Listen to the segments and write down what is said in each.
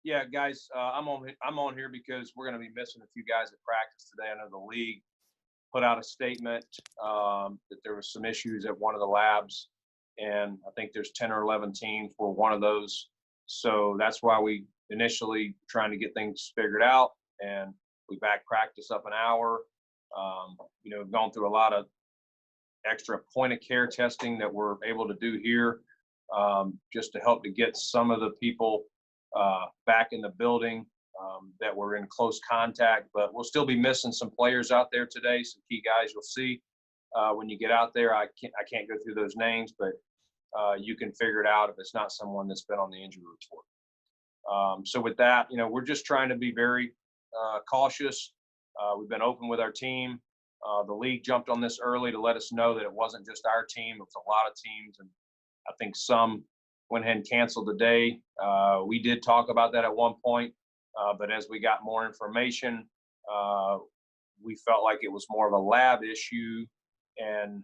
Yeah, guys, I'm on here because we're going to be missing a few guys at practice today. I know the league put out a statement that there was some issues at one of the labs, and I think there's 10 or 11 teams. We're one of those, so that's why we initially trying to get things figured out, and we back practice up an hour. We've gone through a lot of extra point of care testing that we're able to do here, just to help to get some of the people back in the building that were in close contact. But we'll still be missing some players out there today, some key guys you'll see when you get out there. I can't go through those names, but you can figure it out if it's not someone that's been on the injury report. So with that, we're just trying to be very cautious. We've been open with our team. The league jumped on this early to let us know that it wasn't just our team. It was a lot of teams, and I think some went ahead and canceled the day. We did talk about that at one point, but as we got more information, we felt like it was more of a lab issue and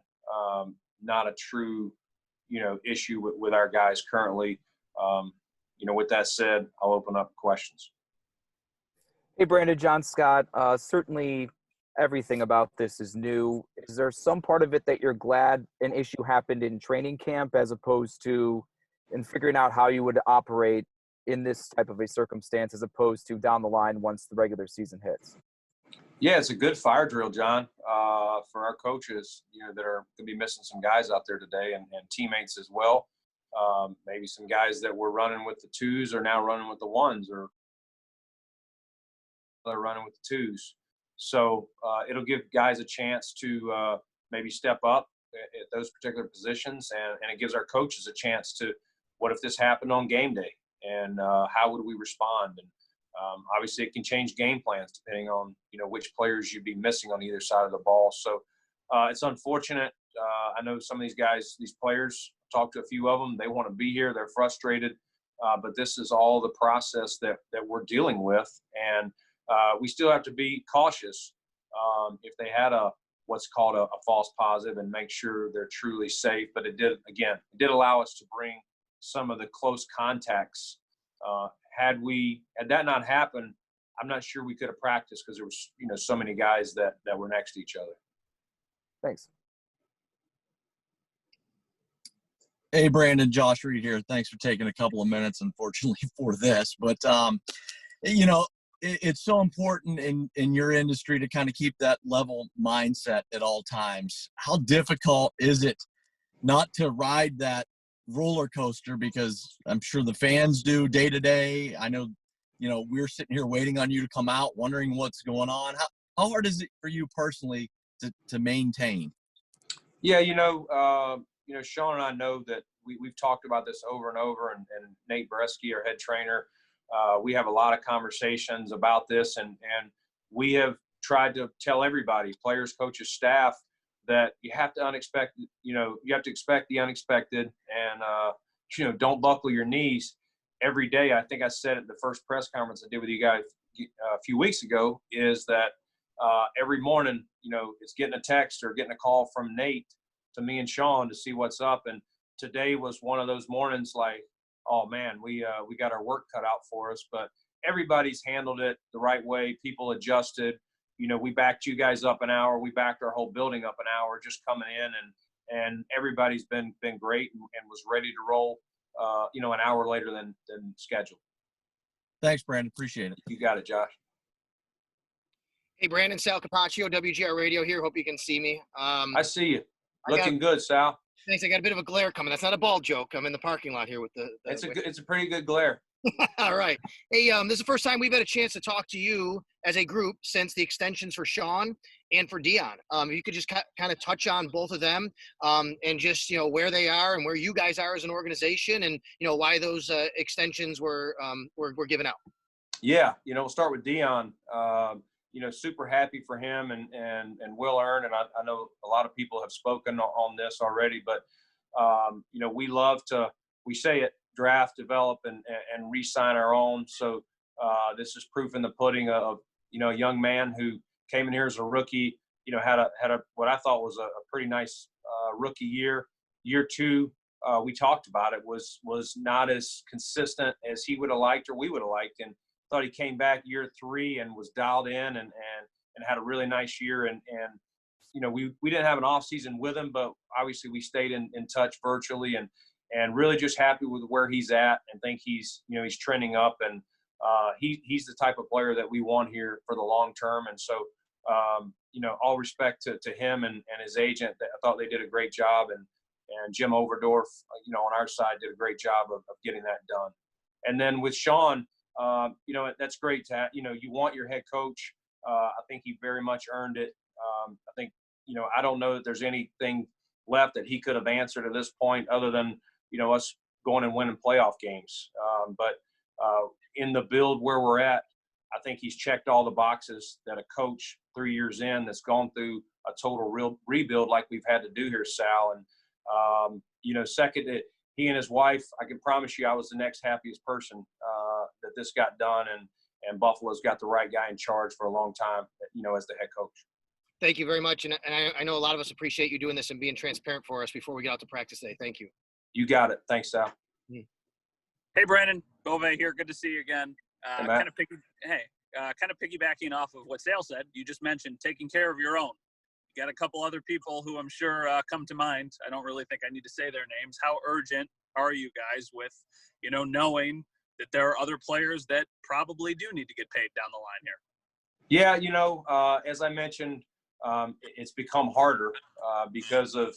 not a true, issue with our guys currently. With that said, I'll open up questions. Hey, Brandon, John Scott. Certainly everything about this is new. Is there some part of it that you're glad an issue happened in training camp as opposed to in figuring out how you would operate in this type of a circumstance as opposed to down the line once the regular season hits? Yeah, it's a good fire drill, John, for our coaches, that are going to be missing some guys out there today and teammates as well. Maybe some guys that were running with the twos are now running with the ones, or they're running with the twos. So it'll give guys a chance to maybe step up at those particular positions, and it gives our coaches a chance to, what if this happened on game day, and how would we respond? And obviously it can change game plans depending on, which players you'd be missing on either side of the ball. So it's unfortunate. I know some of these guys, these players, talked to a few of them. They want to be here. They're frustrated. But this is all the process that we're dealing with. And we still have to be cautious if they had what's called a false positive, and make sure they're truly safe. But it did allow us to bring some of the close contacts. Had that not happened, I'm not sure we could have practiced, because there was so many guys that were next to each other. Thanks. Hey, Brandon, Josh Reed here. Thanks for taking a couple of minutes, unfortunately, for this. But, it's so important in your industry to kind of keep that level mindset at all times. How difficult is it not to ride that roller coaster? Because I'm sure the fans do day to day. I know, we're sitting here waiting on you to come out, wondering what's going on. How hard is it for you personally to maintain? Yeah, Sean and I know that we've talked about this over and over, and Nate Bresky, our head trainer, we have a lot of conversations about this, and we have tried to tell everybody, players, coaches, staff, that you have to expect the unexpected, and don't buckle your knees every day. I think I said at the first press conference I did with you guys a few weeks ago, is that every morning, it's getting a text or getting a call from Nate to me and Sean to see what's up. And today was one of those mornings like, oh man, we got our work cut out for us. But everybody's handled it the right way. People adjusted. We backed you guys up an hour. We backed our whole building up an hour just coming in, and everybody's been great and was ready to roll, an hour later than scheduled. Thanks, Brandon. Appreciate it. You got it, Josh. Hey, Brandon, Sal Capaccio, WGR Radio here. Hope you can see me. I see you. Looking good, Sal. Thanks. I got a bit of a glare coming. That's not a ball joke. I'm in the parking lot here with the it's a pretty good glare. All right. Hey, this is the first time we've had a chance to talk to you as a group since the extensions for Sean and for Dion. You could just kind of touch on both of them, and just, where they are and where you guys are as an organization, and, why those extensions were given out. Yeah. We'll start with Dion. Super happy for him and Will Earn. And I know a lot of people have spoken on this already, but, we love to, we say it, draft, develop, and re-sign our own. So this is proof in the pudding of, a young man who came in here as a rookie, had a what I thought was a pretty nice rookie year. Year two, we talked about it, was not as consistent as he would have liked or we would have liked. And thought he came back year 3 and was dialed in and had a really nice year. And we didn't have an off season with him, but obviously we stayed in touch virtually and really just happy with where he's at and think he's trending up. And he's the type of player that we want here for the long term. And so, all respect to him and his agent. I thought they did a great job. And Jim Overdorf, on our side, did a great job of getting that done. And then with Sean, that's great to have. You want your head coach. I think he very much earned it. I think, I don't know that there's anything left that he could have answered at this point other than, us going and winning playoff games. But in the build where we're at, I think he's checked all the boxes that a coach 3 years in that's gone through a total real rebuild like we've had to do here, Sal. And, second, he and his wife, I can promise you I was the next happiest person that this got done. And Buffalo's got the right guy in charge for a long time, as the head coach. Thank you very much. And I know a lot of us appreciate you doing this and being transparent for us before we get out to practice today. Thank you. You got it. Thanks, Sal. Hey, Brandon. Bove here. Good to see you again. Hey, kind of piggybacking off of what Sale said, you just mentioned taking care of your own. You got a couple other people who I'm sure come to mind. I don't really think I need to say their names. How urgent are you guys with, knowing that there are other players that probably do need to get paid down the line here? Yeah, as I mentioned, it's become harder because of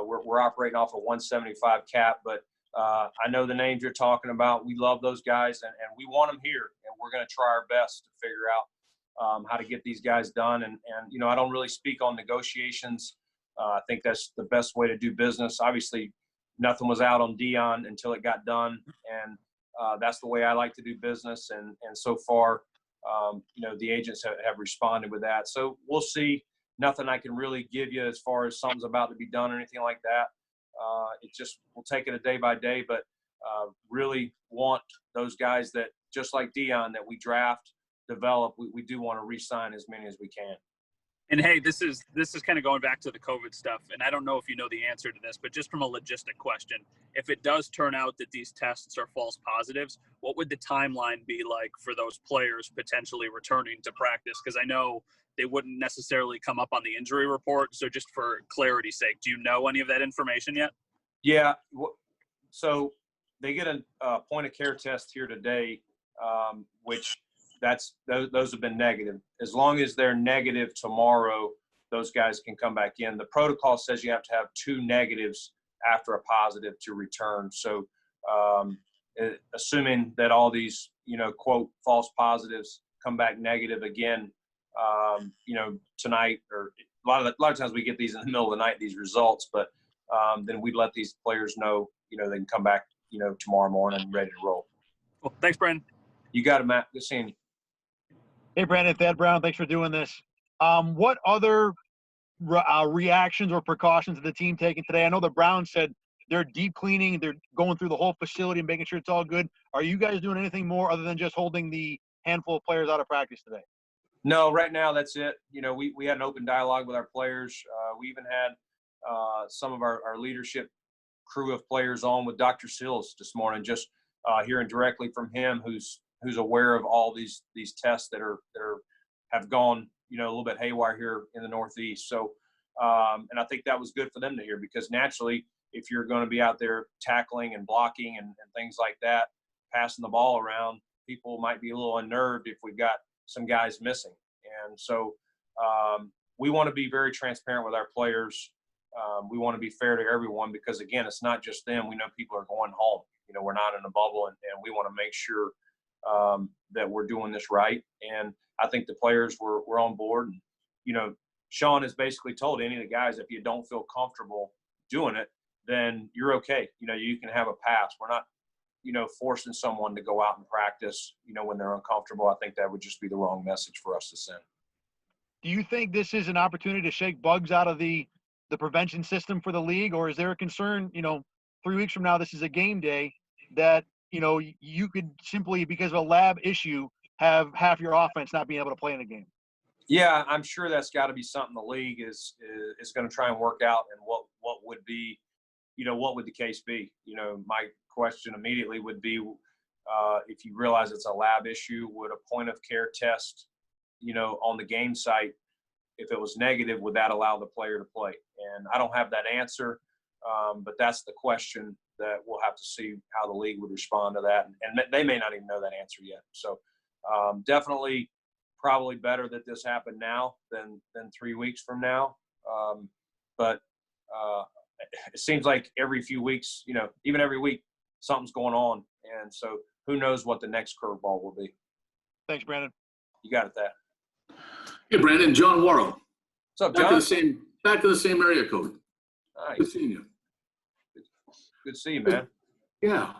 we're operating off a 175 cap, but I know the names you're talking about. We love those guys, and we want them here, and we're going to try our best to figure out how to get these guys done. And I don't really speak on negotiations. I think that's the best way to do business. Obviously, nothing was out on Dion until it got done, and that's the way I like to do business. And so far, the agents have responded with that. So we'll see. Nothing I can really give you as far as something's about to be done or anything like that. We'll take it a day by day, but really want those guys that, just like Dion, that we draft, develop. We do want to re-sign as many as we can. And hey, this is kind of going back to the COVID stuff, and I don't know if you know the answer to this, but just from a logistic question, if it does turn out that these tests are false positives, what would the timeline be like for those players potentially returning to practice? Because I know they wouldn't necessarily come up on the injury report. So just for clarity's sake, do you know any of that information yet? Yeah. So they get a point of care test here today, which those have been negative. As long as they're negative tomorrow, those guys can come back in. The protocol says you have to have 2 negatives after a positive to return. So assuming that all these, quote, false positives come back negative again, tonight, or a lot of times we get these in the middle of the night, these results, but then we'd let these players know, they can come back, tomorrow morning ready to roll. Well, thanks, Brandon. You got it, Matt. Good seeing you. Hey, Brandon, Thad Brown, thanks for doing this. What other reactions or precautions did the team taking today? I know the Browns said they're deep cleaning, they're going through the whole facility and making sure it's all good. Are you guys doing anything more other than just holding the handful of players out of practice today? No, right now that's it. We had an open dialogue with our players. We even had some of our leadership crew of players on with Dr. Sills this morning, just hearing directly from him, who's aware of all these tests that have gone, a little bit haywire here in the Northeast. So, and I think that was good for them to hear, because naturally, if you're going to be out there tackling and blocking and things like that, passing the ball around, people might be a little unnerved if we've got some guys missing. And so we want to be very transparent with our players. We want to be fair to everyone, because, again, it's not just them. We know people are going home. We're not in a bubble, and we want to make sure that we're doing this right. And I think the players were on board. And, Sean has basically told any of the guys, if you don't feel comfortable doing it, then you're okay. You can have a pass. We're not, forcing someone to go out and practice, when they're uncomfortable. I think that would just be the wrong message for us to send. Do you think this is an opportunity to shake bugs out of the prevention system for the league, or is there a concern, 3 weeks from now, this is a game day, that, you could simply, because of a lab issue, have half your offense not being able to play in a game? Yeah, I'm sure that's got to be something the league is going to try and work out, and what would be what would the case be? My question immediately would be, if you realize it's a lab issue, would a point of care test, on the game site, if it was negative, would that allow the player to play? And I don't have that answer, but that's the question that we'll have to see how the league would respond to that. And they may not even know that answer yet. So definitely probably better that this happened now than 3 weeks from now. But it seems like every few weeks, even every week, something's going on. And so who knows what the next curveball will be. Thanks, Brandon. You got it, that. Hey, Brandon, John Worrell. What's up, Back John? to the same area code. Nice. Good seeing you. Good to see you, man. Yeah.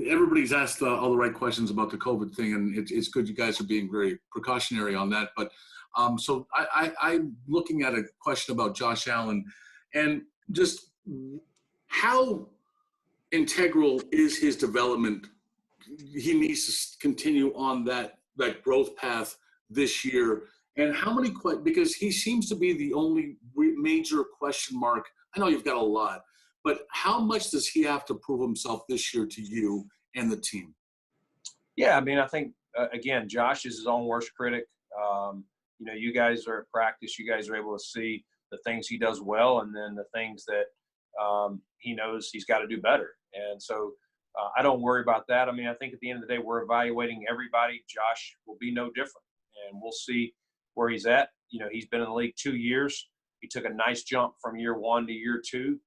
Everybody's asked all the right questions about the COVID thing, and it's good you guys are being very precautionary on that. But so I'm looking at a question about Josh Allen, and just how integral is his development? He needs to continue on that growth path this year. And how many because he seems to be the only major question mark. I know you've got a lot, but how much does he have to prove himself this year to you and the team? Yeah, I mean, I think, again, Josh is his own worst critic. You guys are at practice. You guys are able to see the things he does well and then the things that he knows he's got to do better. And so I don't worry about that. I mean, I think at the end of the day, we're evaluating everybody. Josh will be no different, and we'll see where he's at. He's been in the league 2 years. He took a nice jump from year 1 to year 2.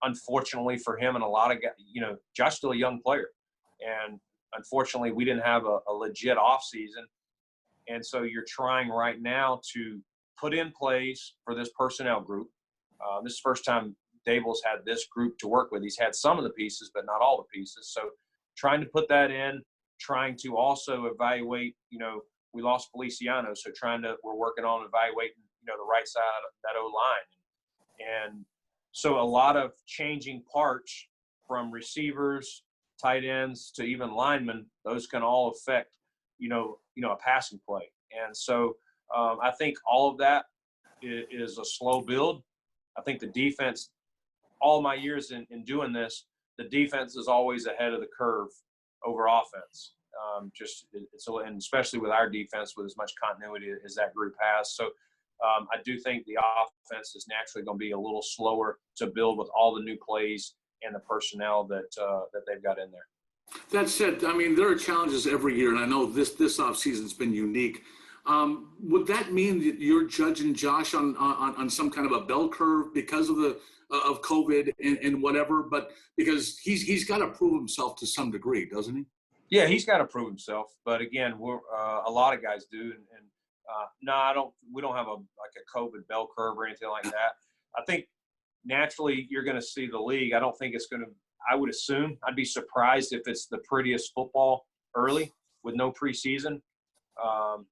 Unfortunately for him and a lot of guys, Josh's still a young player. And unfortunately, we didn't have a legit offseason. And so you're trying right now to put in plays for this personnel group. This is the first time Dable's had this group to work with. He's had some of the pieces, but not all the pieces. So trying to put that in, trying to also evaluate, we lost Feliciano. So we're working on evaluating, the right side of that O-line. And so a lot of changing parts from receivers, tight ends to even linemen, those can all affect, a passing play. And so I think all of that is a slow build. I think the defense, all my years in doing this, the defense is always ahead of the curve over offense. And especially with our defense with as much continuity as that group has. So I do think the offense is naturally going to be a little slower to build with all the new plays and the personnel that they've got in there. That said, I mean, there are challenges every year, and I know this offseason's been unique. Would that mean that you're judging Josh on some kind of a bell curve because of COVID and whatever? But because he's got to prove himself to some degree, doesn't he? Yeah, he's got to prove himself. But again, a lot of guys do, and no, we don't have a COVID bell curve or anything like that. I think naturally you're going to see the league. I don't think it's going to. I would assume I'd be surprised if it's the prettiest football early with no preseason.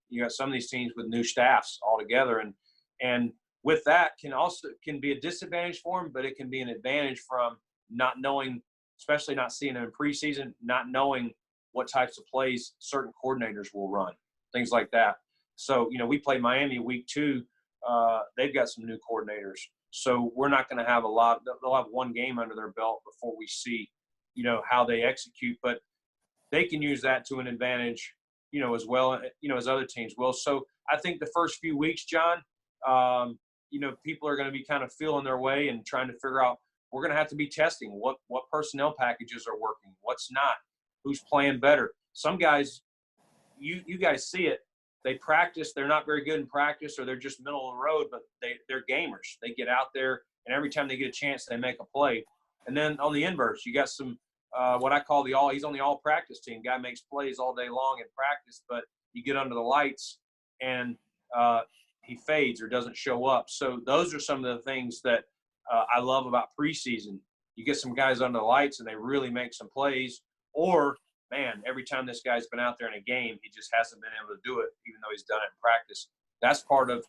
You got some of these teams with new staffs altogether, and with that can be a disadvantage for them, but it can be an advantage from not knowing, especially not seeing them in preseason, not knowing what types of plays certain coordinators will run, things like that. So, we play Miami week 2. They've got some new coordinators. So we're not going to have a lot. They'll have one game under their belt before we see, how they execute. But they can use that to an advantage, as well, as other teams will. So I think the first few weeks, John, people are going to be kind of feeling their way and trying to figure out. We're going to have to be testing what personnel packages are working, what's not, who's playing better. Some guys, you guys see it. They practice. They're not very good in practice, or they're just middle of the road, but they're gamers. They get out there, and every time they get a chance, they make a play. And then on the inverse, you got some what I call he's on the all-practice team. Guy makes plays all day long in practice, but you get under the lights, and he fades or doesn't show up. So those are some of the things that I love about preseason. You get some guys under the lights, and they really make some plays, or – man, every time this guy's been out there in a game, he just hasn't been able to do it, even though he's done it in practice. That's part of,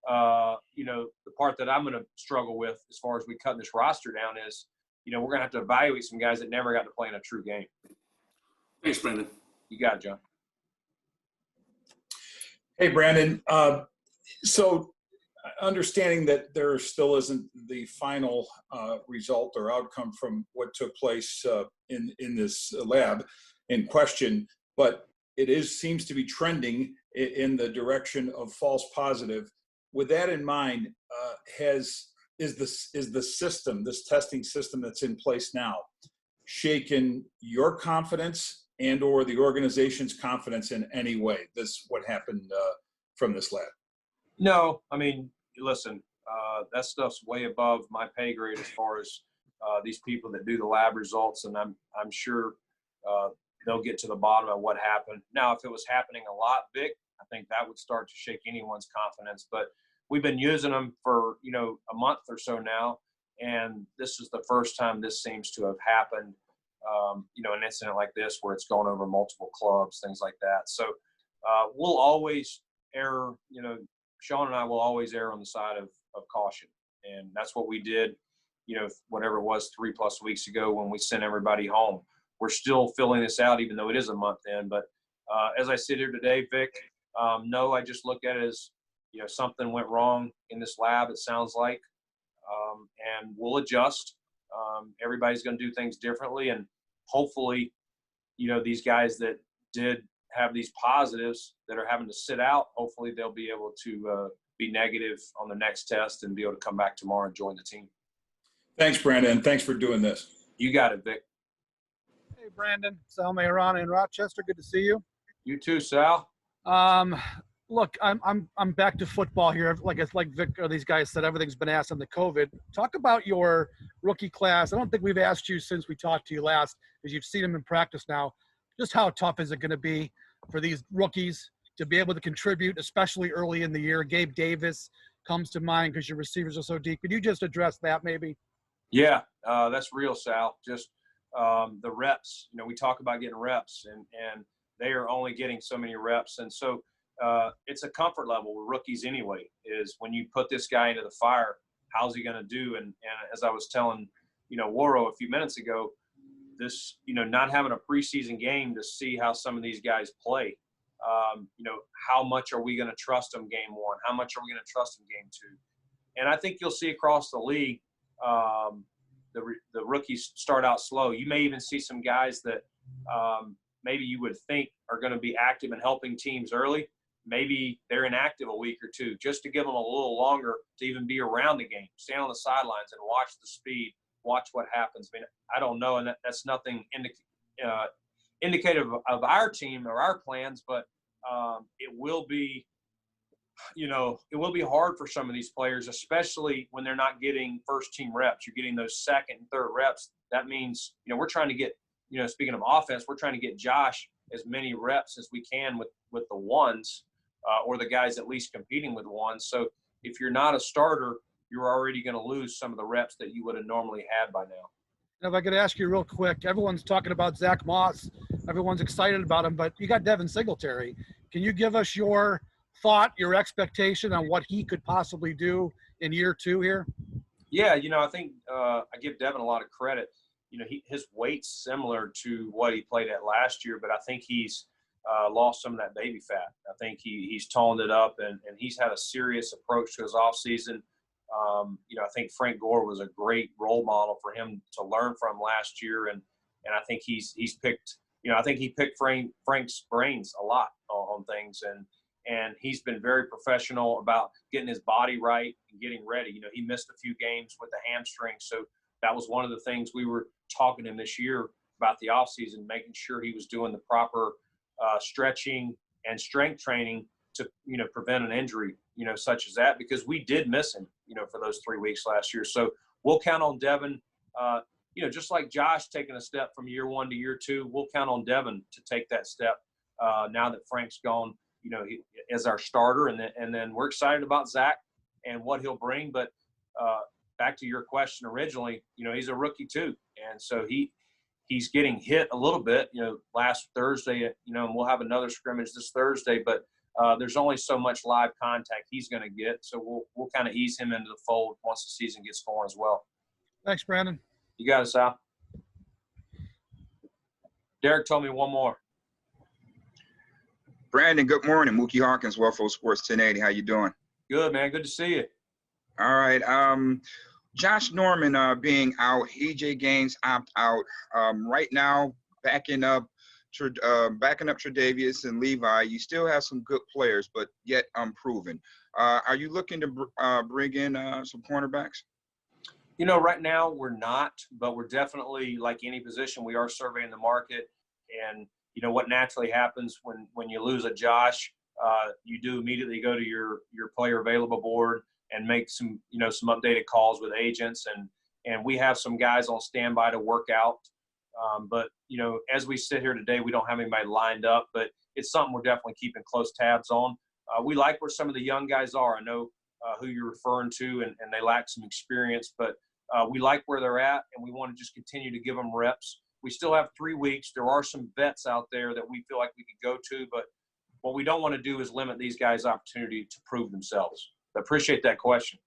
the part that I'm going to struggle with as far as we cut this roster down is, we're going to have to evaluate some guys that never got to play in a true game. Thanks, Brandon. You got it, John. Hey, Brandon. So understanding that there still isn't the final result or outcome from what took place in this lab in question, but it seems to be trending in the direction of false positive. With that in mind, is the system, this testing system that's in place now, shaken your confidence and or the organization's confidence in any way? This what happened from this lab? No, I mean, listen, that stuff's way above my pay grade as far as these people that do the lab results, and I'm sure they'll get to the bottom of what happened. Now, if it was happening a lot, Vic, I think that would start to shake anyone's confidence. But we've been using them for a month or so now, and this is the first time this seems to have happened. An incident like this where it's gone over multiple clubs, things like that. So we'll always err. Sean and I will always err on the side of caution. And that's what we did, whatever it was 3+ weeks ago when we sent everybody home. We're still filling this out, even though it is a month in. But as I sit here today, Vic, no, I just look at it as, something went wrong in this lab, it sounds like. And we'll adjust. Everybody's going to do things differently. And hopefully, these guys that did have these positives that are having to sit out, hopefully they'll be able to be negative on the next test and be able to come back tomorrow and join the team. Thanks, Brandon. Thanks for doing this. You got it, Vic. Hey, Brandon. Sal Mayorana in Rochester. Good to see you. You too, Sal. Look, I'm back to football here. Like Vic or these guys said, everything's been asked on the COVID. Talk about your rookie class. I don't think we've asked you since we talked to you last, because you've seen them in practice now. Just how tough is it going to be for these rookies to be able to contribute, especially early in the year? Gabe Davis comes to mind because your receivers are so deep. Could you just address that maybe? Yeah, that's real, Sal. Just the reps. We talk about getting reps, and they are only getting so many reps. And so it's a comfort level with rookies anyway, is when you put this guy into the fire, how's he going to do? And as I was telling, Waro a few minutes ago, this, not having a preseason game to see how some of these guys play, how much are we going to trust them game one? How much are we going to trust them game two? And I think you'll see across the league, the rookies start out slow. You may even see some guys that maybe you would think are going to be active and helping teams early. Maybe they're inactive a week or two, just to give them a little longer to even be around the game, stand on the sidelines and watch the speed, watch what happens. I mean, I don't know, and that's nothing indicative of our team or our plans, but it will be, it will be hard for some of these players, especially when they're not getting first team reps. You're getting those second and third reps. That means, we're trying to get, speaking of offense, we're trying to get Josh as many reps as we can with the ones, or the guys at least competing with ones. So if you're not a starter, you're already going to lose some of the reps that you would have normally had by now. And if I could ask you real quick, everyone's talking about Zach Moss. Everyone's excited about him, but you got Devin Singletary. Can you give us your thought, your expectation on what he could possibly do in year two here? Yeah, I think I give Devin a lot of credit. His weight's similar to what he played at last year, but I think he's lost some of that baby fat. I think he's toned it up, and he's had a serious approach to his offseason. I think Frank Gore was a great role model for him to learn from last year, and I think he's picked. I think he picked Frank's brains a lot on things, and he's been very professional about getting his body right and getting ready. He missed a few games with the hamstring, so that was one of the things we were talking to him this year about the offseason, making sure he was doing the proper stretching and strength training to, prevent an injury, such as that, because we did miss him, for those 3 weeks last year. So we'll count on Devin, just like Josh taking a step from year one to year two, we'll count on Devin to take that step now that Frank's gone, as our starter. And then we're excited about Zach and what he'll bring. But back to your question originally, he's a rookie too. And so he's getting hit a little bit, last Thursday, and we'll have another scrimmage this Thursday, but there's only so much live contact he's going to get. So we'll kind of ease him into the fold once the season gets going as well. Thanks, Brandon. You got it, Sal. Derek told me one more. Brandon, good morning. Mookie Hawkins, Wellflow Sports 1080. How you doing? Good, man. Good to see you. All right. Josh Norman being out, EJ Gaines opt out. Right now, backing up Tre'Davious and Levi. You still have some good players, but yet unproven. Are you looking to bring in some cornerbacks? You know, right now we're not, but we're definitely, like any position, we are surveying the market. And, you know, what naturally happens when you lose a Josh, you do immediately go to your player available board and make some updated calls with agents. And we have some guys on standby to work out. But, you know, as we sit here today, we don't have anybody lined up, but it's something we're definitely keeping close tabs on. We like where some of the young guys are. I know who you're referring to, and they lack some experience, but we like where they're at, and we want to just continue to give them reps. We still have 3 weeks. There are some vets out there that we feel like we could go to, but what we don't want to do is limit these guys' opportunity to prove themselves. I appreciate that question.